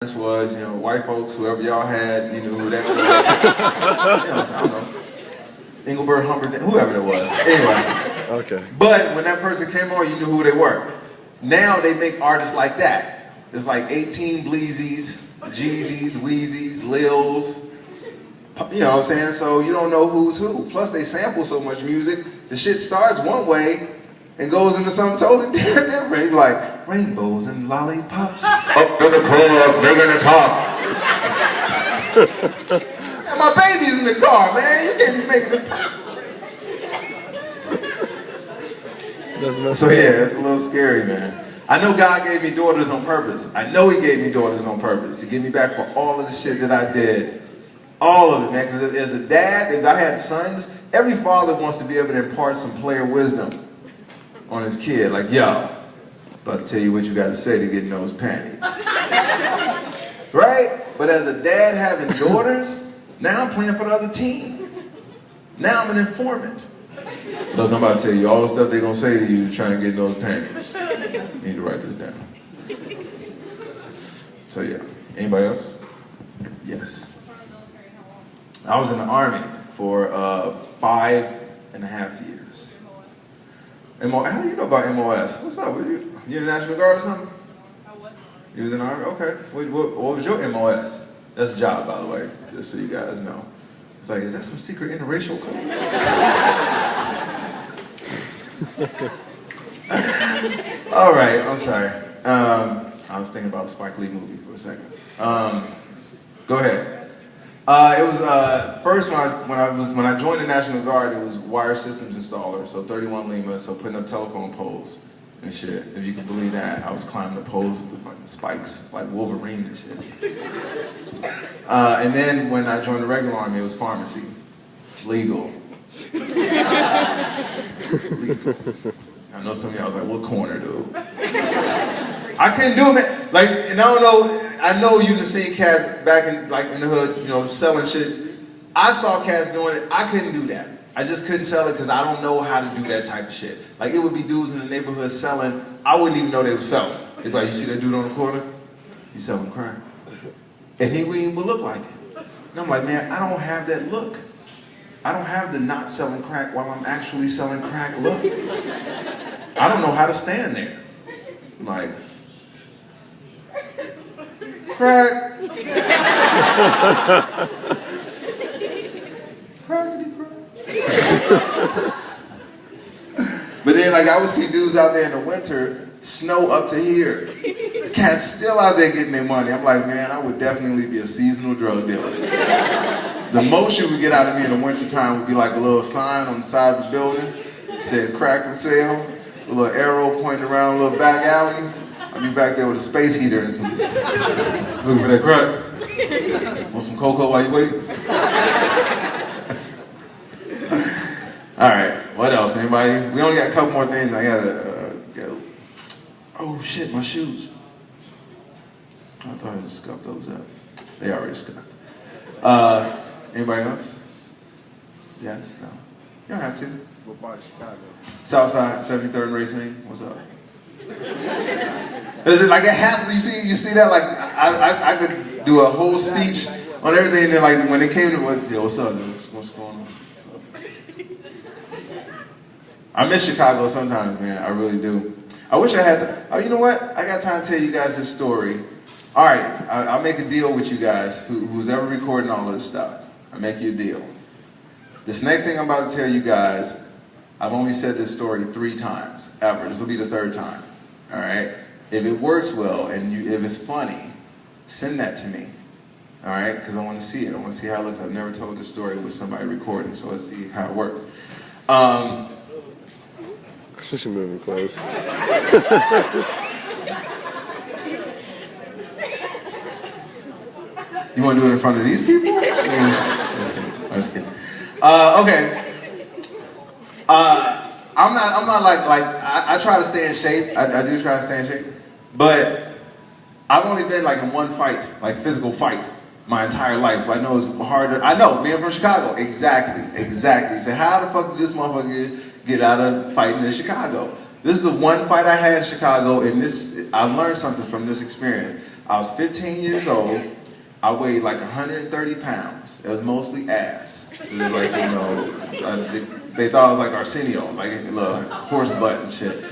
This was, white folks, whoever y'all had, you knew who that was. I don't know. Engelbert Humperdinck, whoever it was. Anyway. Okay. But when that person came on, you knew who they were. Now they make artists like that. It's like 18 Bleezies, Jeezys, Wheezies, Lils. You know what I'm saying? So you don't know who's who. Plus they sample so much music, the shit starts one way and goes into something totally different. You be like, rainbows and lollipops. Up in the club, they're gonna talk. And my baby's in the car, man. You can't be making it pop. So yeah, it's a little scary, man. I know God gave me daughters on purpose. I know He gave me daughters on purpose to get me back for all of the shit that I did. All of it, man. Because as a dad, if I had sons, every father wants to be able to impart some player wisdom on his kid. Like, yo, about to tell you what you got to say to get in those panties. Right? But as a dad having daughters, now I'm playing for the other team. Now I'm an informant. Look, I'm about to tell you all the stuff they're going to say to you to try and get in those panties. You need to write this down. So yeah. Anybody else? Yes. I was in the Army for 5.5 years. How do you know about MOS? What's up? You in the National Guard or something? I was. You was in the Army? Okay. What was your MOS? That's a job, by the way, just so you guys know. It's like, is that some secret interracial code? All right, I'm sorry. I was thinking about a Spike Lee movie for a second. Go ahead. It was first when I joined the National Guard. It was wire systems installer, so 31 Lima, so putting up telephone poles and shit. If you can believe that, I was climbing the poles with the fucking spikes like Wolverine and shit. And then when I joined the regular Army, it was pharmacy, legal. Legal. I know some of y'all was like, "What corner, dude?" I couldn't do it, like, and I don't know. I know you just seen cats back in the hood, selling shit. I saw cats doing it. I couldn't do that. I just couldn't sell it because I don't know how to do that type of shit. Like, it would be dudes in the neighborhood selling. I wouldn't even know they were selling. They'd be like, "You see that dude on the corner? He's selling crack." And he wouldn't even look like it. And I'm like, man, I don't have that look. I don't have the not selling crack while I'm actually selling crack look. I don't know how to stand there. I'm like, crack. Crackety crack. But then, like, I would see dudes out there in the winter, snow up to here. The cats still out there getting their money. I'm like, man, I would definitely be a seasonal drug dealer. The most you would get out of me in the wintertime would be like a little sign on the side of the building, said crack for sale, a little arrow pointing around a little back alley. I'd be back there with a space heater and some, looking for that crack. Want some cocoa while you wait? All right, what else? Anybody? We only got a couple more things. I gotta go. Oh shit, my shoes. I thought I just scuffed those up. They already scuffed. Anybody else? Yes? No? You don't have to. What part of Chicago? Southside, 73rd and Racine. What's up? Is it like it has to, you see that? Like, I could do a whole speech on everything, and then like when it came to yo, what's up, dude? What's going on? I miss Chicago sometimes, man. I really do. I wish I had to. Oh, you know what? I got time to tell you guys this story. All right, I'll make a deal with you guys, who's ever recording all this stuff. I'll make you a deal. This next thing I'm about to tell you guys, I've only said this story 3 times, ever. This will be the 3rd time, all right? If it works well and if it's funny, send that to me, all right? Because I want to see it. I want to see how it looks. I've never told this story with somebody recording, so let's see how it works. She should move me close. You want to do it in front of these people? I'm just kidding. Okay. I'm not like I try to stay in shape. I do try to stay in shape, but I've only been like in one fight, like physical fight, my entire life. I know it's harder. I know, being from Chicago, exactly. You say, how the fuck did this motherfucker get out of fighting in Chicago? This is the one fight I had in Chicago, and I learned something from this experience. I was 15 years old. I weighed like 130 pounds. It was mostly ass. So it was like, they thought I was like Arsenio, like a horse butt and shit.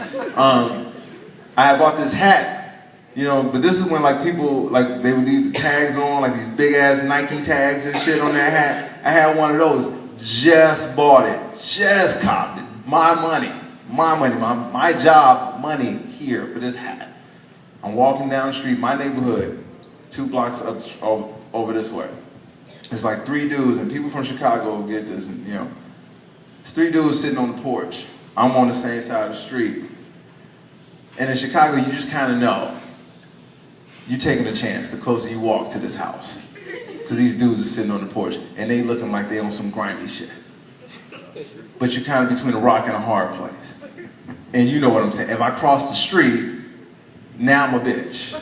I had bought this hat, but this is when like people, like they would leave the tags on, like these big ass Nike tags and shit on that hat. I had one of those, just bought it, just copped it. My money, my job money here for this hat. I'm walking down the street, my neighborhood, 2 blocks up over this way. It's like 3 dudes, and people from Chicago will get this, and it's 3 dudes sitting on the porch. I'm on the same side of the street. And in Chicago, you just kind of know. You're taking a chance the closer you walk to this house. Because these dudes are sitting on the porch, and they looking like they on some grimy shit. But you're kind of between a rock and a hard place. And you know what I'm saying. If I cross the street, now I'm a bitch.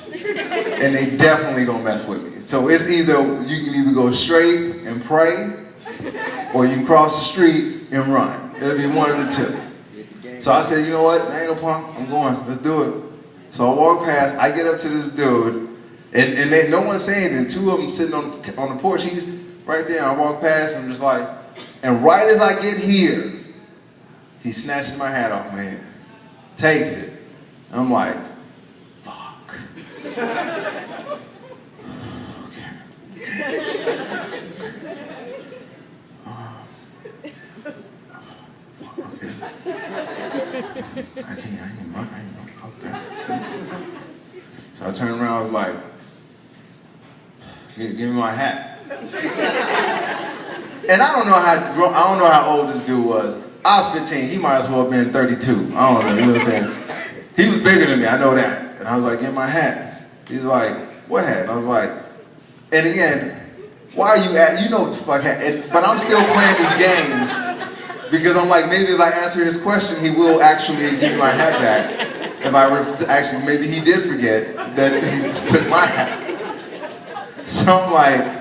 And they definitely gonna mess with me. So it's either, you can either go straight and pray, or you can cross the street and run. It'll be one of the two. So I said, you know what, I ain't no punk, I'm going, let's do it. So I walk past, I get up to this dude, and no one's saying anything. 2 of them sitting on the porch, he's right there, I walk past, I'm just like, and right as I get here, he snatches my hat off my head, takes it, and I'm like, fuck. I ain't fuck that. So I turned around, I was like, give me my hat. And I don't know how old this dude was. I was 15, he might as well have been 32. I don't know, you know what I'm saying? He was bigger than me, I know that. And I was like, give me my hat. He's like, what hat? And I was like, and again, why are you at, you know what the fuck hat, but I'm still playing this game because I'm like, maybe if I answer his question, he will actually give me my hat back. If actually, maybe he did forget that he took my hat. So I'm like,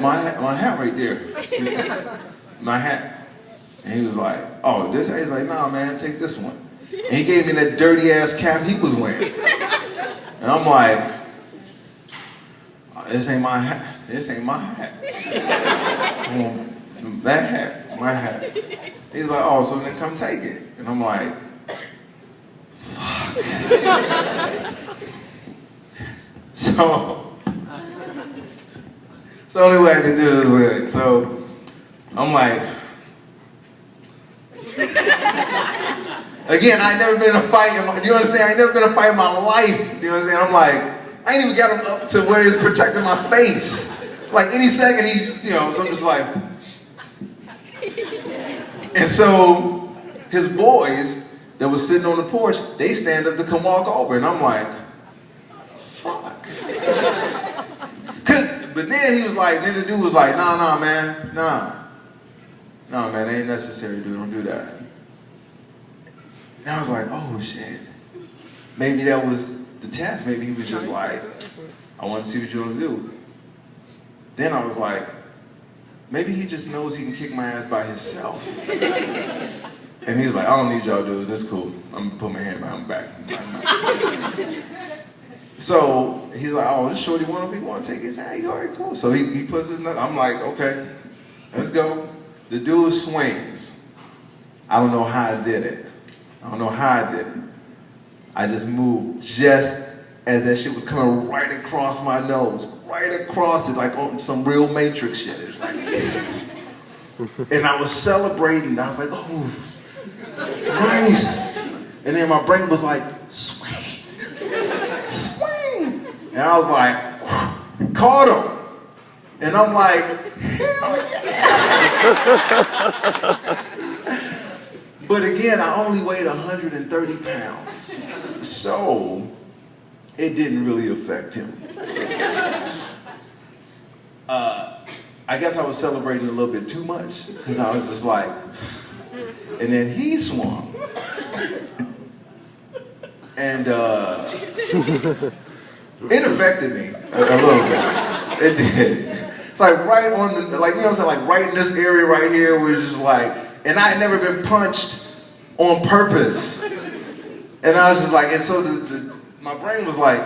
my hat right there. My hat. And he was like, oh, this hat? He's like, nah, man, take this one. And he gave me that dirty ass cap he was wearing. And I'm like, this ain't my hat. This ain't my hat. That hat, my hat. He's like, oh, so then come take it. And I'm like, fuck. So the only way I can do this is like, so I'm like, again, I ain't never been in a fight, you understand? I ain't never been in a fight in my life, you know what I'm saying? I'm like, I ain't even got him up to where he's protecting my face. Like any second, he just, so I'm just like. And so his boys that was sitting on the porch, they stand up to come walk over, and I'm like, fuck. But then he was like, then the dude was like, nah, man, it ain't necessary, dude, don't do that. And I was like, oh shit. Maybe that was the test. Maybe he was just like, I want to see what you're going to do. Then I was like, maybe he just knows he can kick my ass by himself. And he was like, I don't need y'all dudes, it's cool. I'm gonna put my hand behind my back. So he's like, oh, this shorty want to take his hand. All right, cool. So he puts his knuckle. I'm like, okay, let's go. The dude swings. I don't know how I did it. I just moved just as that shit was coming right across my nose, right across it, like on some real Matrix shit. It was like, and I was celebrating. I was like, oh, nice. And then my brain was like, swing. And I was like, caught him. And I'm like, but again, I only weighed 130 pounds. So it didn't really affect him. I guess I was celebrating a little bit too much because I was just like, and then he swung. And it affected me a little bit. It did. It's like right on the, like, you know what I'm saying, like right in this area right here, we're just like, and I had never been punched on purpose. And I was just like, and so my brain was like,